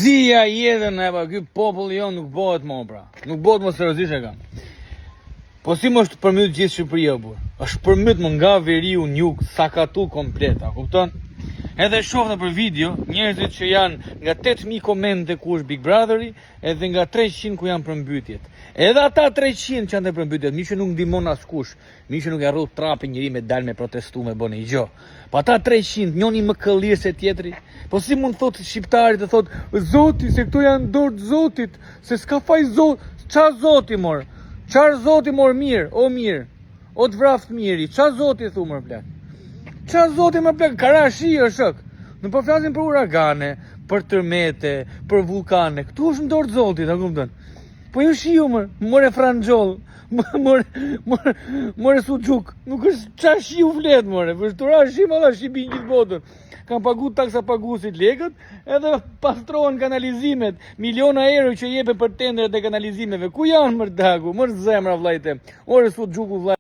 Seriozia jetën e pa, ky populli jon nuk bëhet më pra. Nuk bëhet më seriozisht e kam. Po si më është përmbyt gjithë Shqipëria burr. Është përmbyt më nga veriu në jug, sakatu komplet, a kupton? Edhe shoh në për video njerëzit që janë nga 8000 komente ku është Big Brotheri, edhe nga 300 ku janë përmbytjet. Edhe ata 300 që janë të përmbytjet, mi që nuk ndihmon askush, mi që nuk e rrut trapi njëri me dal me protestu me bënë i gjo. Po ata 300, njoni më këllir se tjetri. Po si mund thot shqiptarit të thot, Zoti, se këto janë dorë të Zotit, se s'ka faj Zot, qa Zoti mor? Qarë Zoti mor mirë, o mirë, o të vraft miri, qa Zoti thu mor plak? Qa Zoti më plak, karashi është shok. Në po flasin për uragane, për tërmete, për vulkane, këtu është në dorë të Zotit, a kupton? Po ju shiu more frangjoll, more suxhuk, nuk është qa shiu flet more, vështura shim alla shqipin gjithë botën. Kam pagu taksa pagusit lekët, edhe pastrohen kanalizimet, miliona euro që jepe për tenderet e kanalizimeve. Ku janë mërdagu, mërë zemra vlajte, ore suxhuku vlajte.